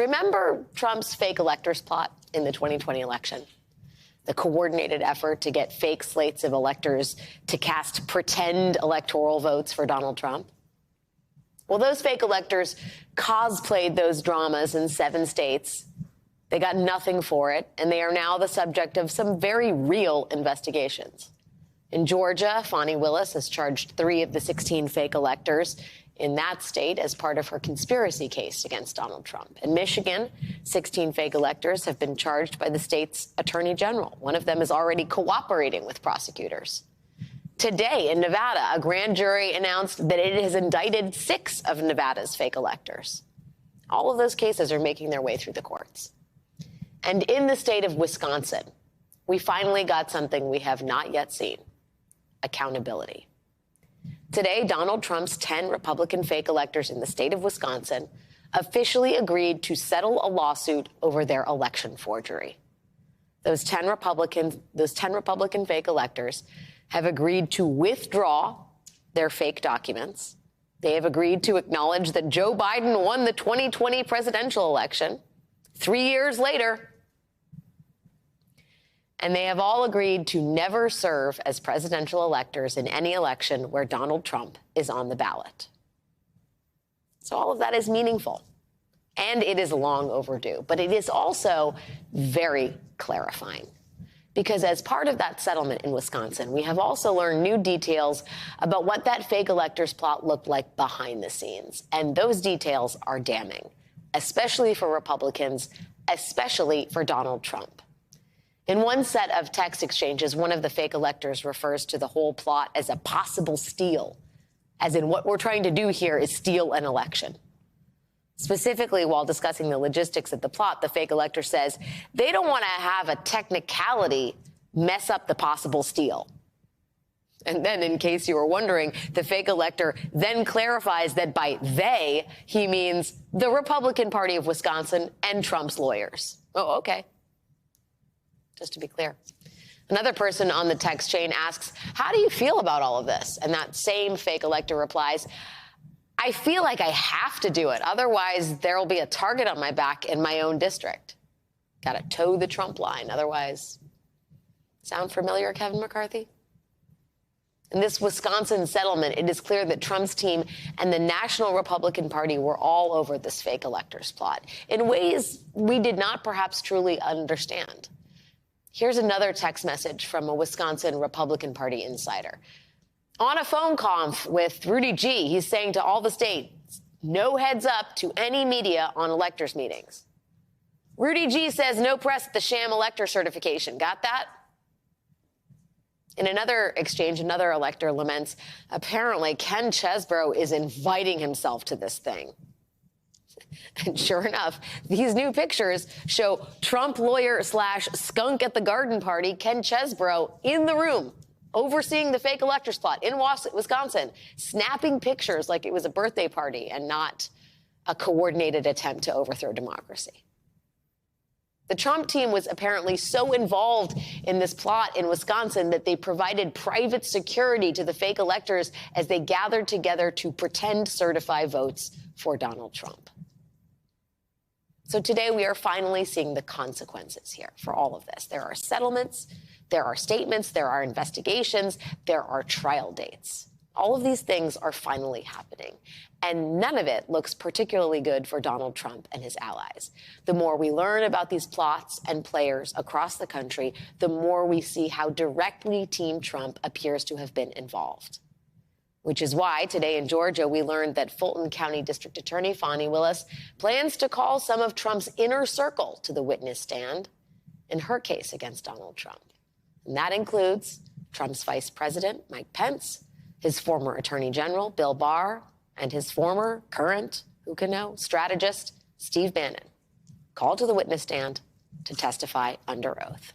Remember Trump's fake electors plot in the 2020 election? The coordinated effort to get fake slates of electors to cast pretend electoral votes for Donald Trump? Well, those fake electors cosplayed those dramas in 7 states. They got nothing for it, and they are now the subject of some very real investigations. In Georgia, Fani Willis has charged 3 of the 16 fake electors in that state as part of her conspiracy case against Donald Trump. In Michigan, 16 fake electors have been charged by the state's attorney general. One of them is already cooperating with prosecutors. Today in Nevada, a grand jury announced that it has indicted 6 of Nevada's fake electors. All of those cases are making their way through the courts. And in the state of Wisconsin, we finally got something we have not yet seen: accountability. Today, Donald Trump's 10 Republican fake electors in the state of Wisconsin officially agreed to settle a lawsuit over their election forgery. Those 10 Republican fake electors have agreed to withdraw their fake documents. They have agreed to acknowledge that Joe Biden won the 2020 presidential election 3 years later. And they have all agreed to never serve as presidential electors in any election where Donald Trump is on the ballot. So all of that is meaningful, and it is long overdue. But it is also very clarifying, because as part of that settlement in Wisconsin, we have also learned new details about what that fake electors plot looked like behind the scenes. And those details are damning, especially for Republicans, especially for Donald Trump. In one set of text exchanges, one of the fake electors refers to the whole plot as a possible steal, as in what we're trying to do here is steal an election. Specifically, while discussing the logistics of the plot, the fake elector says they don't want to have a technicality mess up the possible steal. And then, in case you were wondering, the fake elector then clarifies that by they, he means the Republican Party of Wisconsin and Trump's lawyers. Oh, okay. Just to be clear. Another person on the text chain asks, how do you feel about all of this? And that same fake elector replies, I feel like I have to do it. Otherwise, there'll be a target on my back in my own district. Got to toe the Trump line. Otherwise, sound familiar, Kevin McCarthy? In this Wisconsin settlement, it is clear that Trump's team and the National Republican Party were all over this fake electors plot in ways we did not perhaps truly understand. Here's another text message from a Wisconsin Republican Party insider. On a phone conf with Rudy G, he's saying to all the states, no heads up to any media on electors meetings. Rudy G says no press at the sham elector certification. Got that? In another exchange, another elector laments, apparently Ken Chesebro is inviting himself to this thing. And sure enough, these new pictures show Trump lawyer / skunk at the garden party, Ken Chesebro, in the room, overseeing the fake electors plot in Wisconsin, snapping pictures like it was a birthday party and not a coordinated attempt to overthrow democracy. The Trump team was apparently so involved in this plot in Wisconsin that they provided private security to the fake electors as they gathered together to pretend certify votes for Donald Trump. So today we are finally seeing the consequences here for all of this. There are settlements, there are statements, there are investigations, there are trial dates. All of these things are finally happening, and none of it looks particularly good for Donald Trump and his allies. The more we learn about these plots and players across the country, the more we see how directly Team Trump appears to have been involved. Which is why today in Georgia, we learned that Fulton County District Attorney Fani Willis plans to call some of Trump's inner circle to the witness stand in her case against Donald Trump. And that includes Trump's vice president, Mike Pence, his former attorney general, Bill Barr, and his former, current, who can know, strategist, Steve Bannon, called to the witness stand to testify under oath.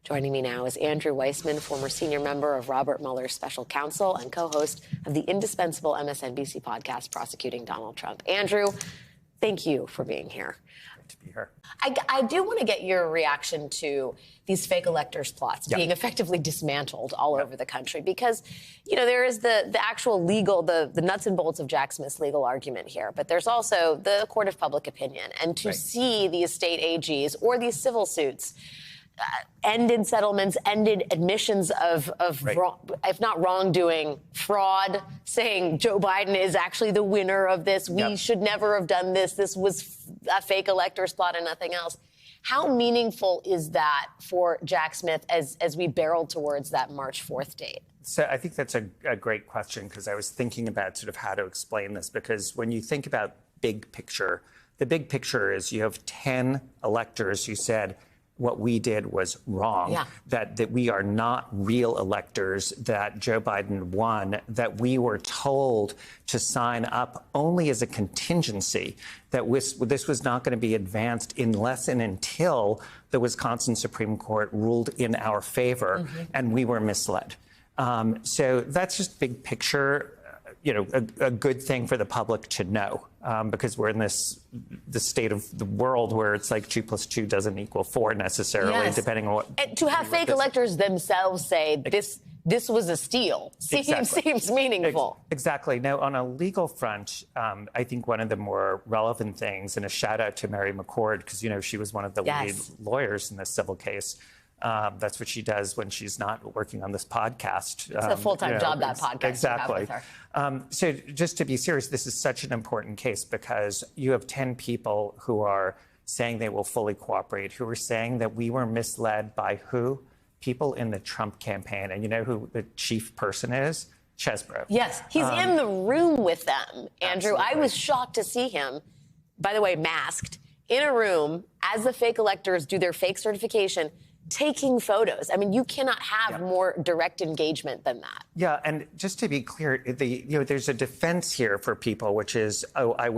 Joining me now is Andrew Weissmann, former senior member of Robert Mueller's special counsel and co-host of the indispensable MSNBC podcast, Prosecuting Donald Trump. Andrew, Thank you for being here. Great to be here. I do want to get your reaction to these fake electors plots being effectively dismantled all over the country, because, you know, there is the actual legal, the nuts and bolts of Jack Smith's legal argument here, but there's also the court of public opinion. And to see these state AGs or these civil suits ended settlements, ended admissions of wrong, if not wrongdoing, fraud, saying Joe Biden is actually the winner of this. We should never have done this. This was a fake electors plot and nothing else. How meaningful is that for Jack Smith as we barrel towards that March 4th date? So I think that's a great question, because I was thinking about sort of how to explain this, because when you think about big picture, the big picture is you have 10 electors who said, what we did was wrong, that we are not real electors, that Joe Biden won, that we were told to sign up only as a contingency, that this was not going to be advanced unless and until the Wisconsin Supreme Court ruled in our favor, and we were misled. So that's just big picture. You know, a good thing for the public to know, because we're in the state of the world where it's like 2 + 2 doesn't equal 4 necessarily, depending on what. And to have fake electors themselves say this was a steal seems meaningful. Exactly. Now, on a legal front, I think one of the more relevant things, and a shout out to Mary McCord, because, you know, she was one of the lead lawyers in this civil case. That's what she does when she's not working on this podcast. It's a full-time job, that podcast. Exactly. So just to be serious, this is such an important case, because you have 10 people who are saying they will fully cooperate, who are saying that we were misled by who? People in the Trump campaign. And you know who the chief person is? Chesbro. Yes, he's in the room with them, Andrew. I was shocked to see him, by the way, masked, in a room as the fake electors do their fake certification, taking photos. I mean, you cannot have more direct engagement than that. Yeah, and just to be clear, there's a defense here for people, which is, oh, I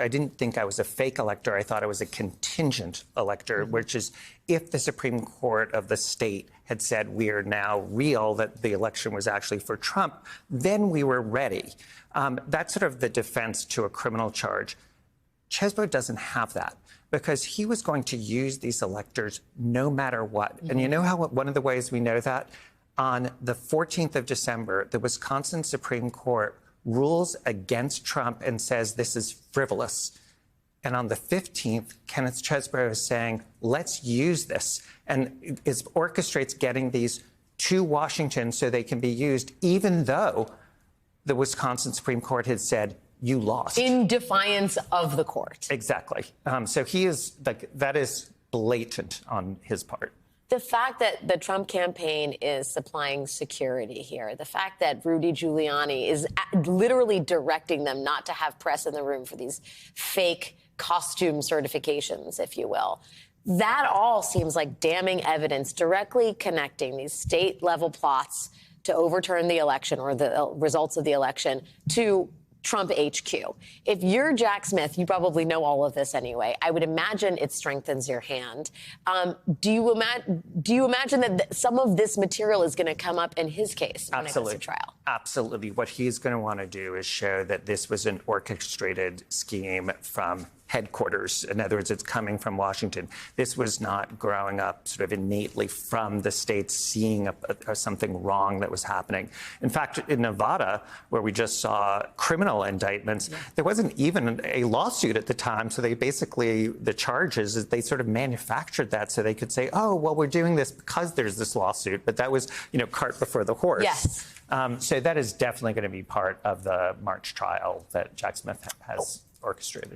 didn't think I was a fake elector. I thought I was a contingent elector, which is if the Supreme Court of the state had said we are now real, that the election was actually for Trump, then we were ready. That's sort of the defense to a criminal charge. Chesbro doesn't have that, because he was going to use these electors no matter what. And you know how one of the ways we know that? On the 14th of December, the Wisconsin Supreme Court rules against Trump and says this is frivolous. And on the 15th, Kenneth Chesbro is saying, let's use this, and it orchestrates getting these to Washington so they can be used, even though the Wisconsin Supreme Court had said, you lost. In defiance of the court. Exactly. So he is that is blatant on his part. The fact that the Trump campaign is supplying security here, the fact that Rudy Giuliani is literally directing them not to have press in the room for these fake costume certifications, if you will, that all seems like damning evidence directly connecting these state-level plots to overturn the election or the results of the election to Trump HQ. If you're Jack Smith, you probably know all of this anyway. I would imagine it strengthens your hand. Do you imagine that some of this material is going to come up in his case when it goes to trial? Absolutely. What he's going to want to do is show that this was an orchestrated scheme from headquarters. In other words, it's coming from Washington. This was not growing up sort of innately from the states seeing something wrong that was happening. In fact, in Nevada, where we just saw criminal indictments, there wasn't even a lawsuit at the time. So they basically, the charges is they sort of manufactured that so they could say, oh, well, we're doing this because there's this lawsuit. But that was, cart before the horse. Yes. So that is definitely going to be part of the March trial that Jack Smith has orchestrated.